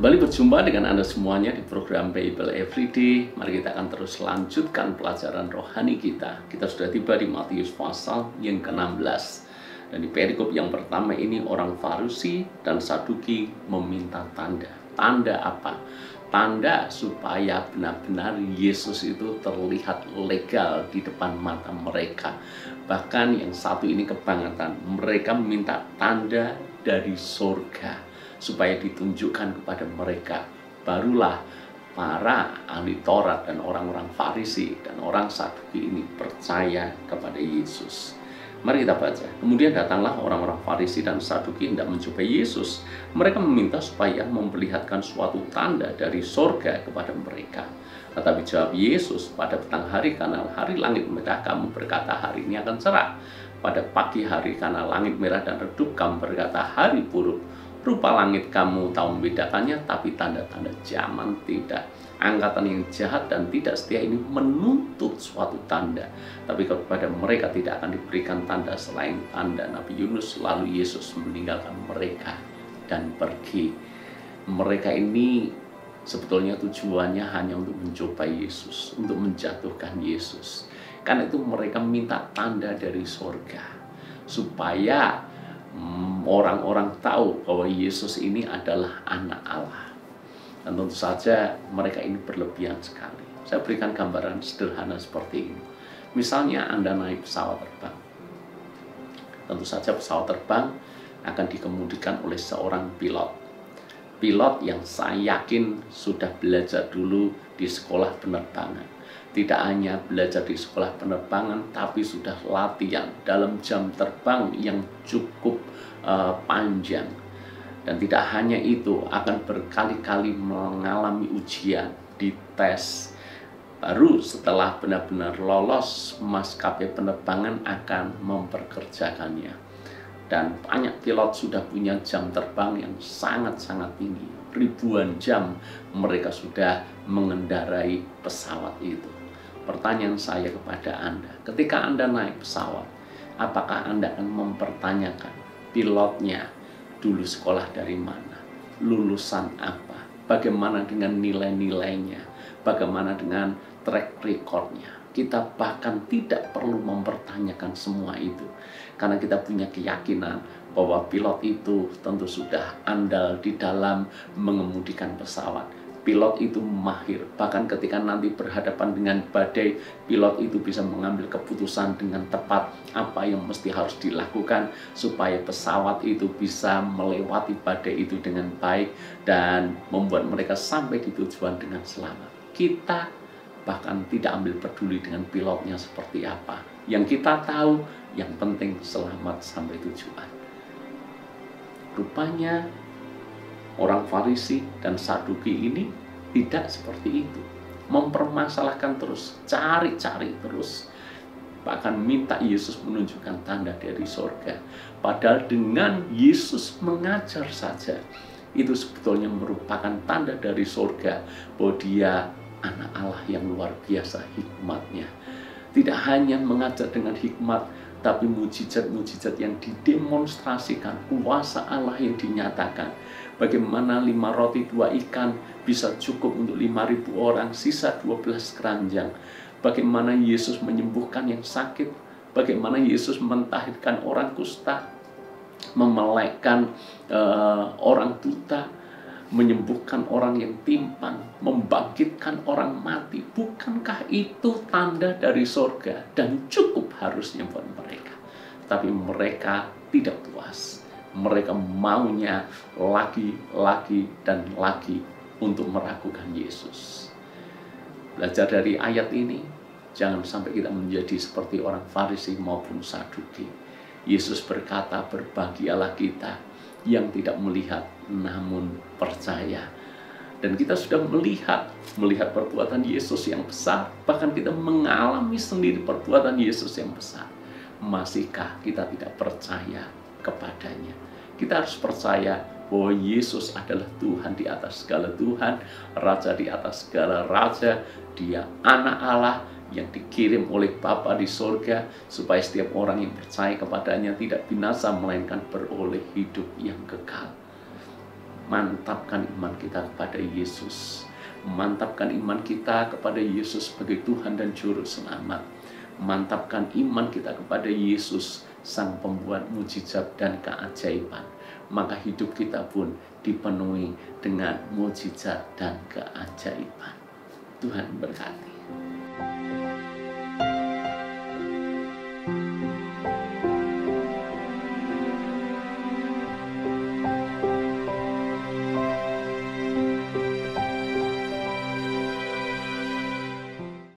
Kembali berjumpa dengan Anda semuanya di program Bible Everyday. Mari kita akan terus lanjutkan pelajaran rohani kita. Kita sudah tiba di Matius pasal yang ke-16. Dan di perikop yang pertama ini orang Farisi dan Saduki meminta tanda. Tanda apa? Tanda supaya benar-benar Yesus itu terlihat legal di depan mata mereka. Bahkan yang satu ini kebangetan. Mereka meminta tanda dari surga supaya ditunjukkan kepada mereka. Barulah para ahli Taurat dan orang-orang Farisi dan orang Saduki ini percaya kepada Yesus. Mari kita baca. Kemudian datanglah orang-orang Farisi dan Saduki hendak mencobai Yesus. Mereka meminta supaya memperlihatkan suatu tanda dari surga kepada mereka. Tetapi jawab Yesus, pada petang hari karena hari langit merah kamu berkata hari ini akan cerah. Pada pagi hari karena langit merah dan redup kamu berkata hari buruk. Rupa langit kamu tahu membedakannya, tapi tanda-tanda zaman tidak. Angkatan yang jahat dan tidak setia ini menuntut suatu tanda, tapi kepada mereka tidak akan diberikan tanda selain tanda Nabi Yunus. Lalu Yesus meninggalkan mereka dan pergi. Mereka ini sebetulnya tujuannya hanya untuk mencoba Yesus, untuk menjatuhkan Yesus. Karena itu mereka minta tanda dari surga, supaya orang-orang tahu bahwa Yesus ini adalah anak Allah. Dan tentu saja mereka ini berlebihan sekali. Saya berikan gambaran sederhana seperti ini. Misalnya Anda naik pesawat terbang. Tentu saja pesawat terbang akan dikemudikan oleh seorang pilot. Pilot yang saya yakin sudah belajar dulu di sekolah penerbangan. Tidak hanya belajar di sekolah penerbangan, tapi sudah latihan dalam jam terbang yang cukup panjang. Dan tidak hanya itu, akan berkali-kali mengalami ujian, dites. Baru setelah benar-benar lolos, maskapai penerbangan akan memperkerjakannya. Dan banyak pilot sudah punya jam terbang yang sangat-sangat tinggi. Ribuan jam mereka sudah mengendarai pesawat itu. Pertanyaan saya kepada Anda, ketika Anda naik pesawat, apakah Anda akan mempertanyakan pilotnya dulu sekolah dari mana, lulusan apa, bagaimana dengan nilai-nilainya, bagaimana dengan track recordnya? Kita bahkan tidak perlu mempertanyakan semua itu, karena kita punya keyakinan bahwa pilot itu tentu sudah andal di dalam mengemudikan pesawat. Pilot itu mahir, bahkan ketika nanti berhadapan dengan badai, pilot itu bisa mengambil keputusan dengan tepat apa yang mesti harus dilakukan supaya pesawat itu bisa melewati badai itu dengan baik dan membuat mereka sampai di tujuan dengan selamat. Kita bahkan tidak ambil peduli dengan pilotnya seperti apa. Yang kita tahu, yang penting selamat sampai tujuan. Rupanya orang Farisi dan Saduki ini tidak seperti itu. Mempermasalahkan terus, cari-cari terus. Bahkan minta Yesus menunjukkan tanda dari surga. Padahal dengan Yesus mengajar saja, itu sebetulnya merupakan tanda dari surga bahwa dia anak Allah yang luar biasa hikmatnya. Tidak hanya mengajar dengan hikmat, tapi mujizat-mujizat yang didemonstrasikan, kuasa Allah yang dinyatakan. Bagaimana 5 roti 2 ikan bisa cukup untuk 5.000 orang, sisa 12 keranjang. Bagaimana Yesus menyembuhkan yang sakit, bagaimana Yesus mentahirkan orang kusta, memelekkan orang buta, menyembuhkan orang yang timpang, membangkitkan orang mati. Bukankah itu tanda dari surga dan cukup harusnya buat mereka? Tapi mereka tidak puas. Mereka maunya lagi dan lagi untuk meragukan Yesus. Belajar dari ayat ini, jangan sampai kita menjadi seperti orang Farisi maupun Saduki. Yesus berkata, berbahagialah kita yang tidak melihat namun percaya. Dan kita sudah melihat perbuatan Yesus yang besar. Bahkan kita mengalami sendiri perbuatan Yesus yang besar. Masihkah kita tidak percaya kepadanya? Kita harus percaya bahwa Yesus adalah Tuhan di atas segala Tuhan, Raja di atas segala Raja. Dia anak Allah yang dikirim oleh Bapa di surga, supaya setiap orang yang percaya kepadanya tidak binasa, melainkan beroleh hidup yang kekal. Mantapkan iman kita kepada Yesus. Mantapkan iman kita kepada Yesus sebagai Tuhan dan Juru Selamat. Mantapkan iman kita kepada Yesus, Sang Pembuat mujizat dan keajaiban. Maka hidup kita pun dipenuhi dengan mujizat dan keajaiban. Tuhan berkati.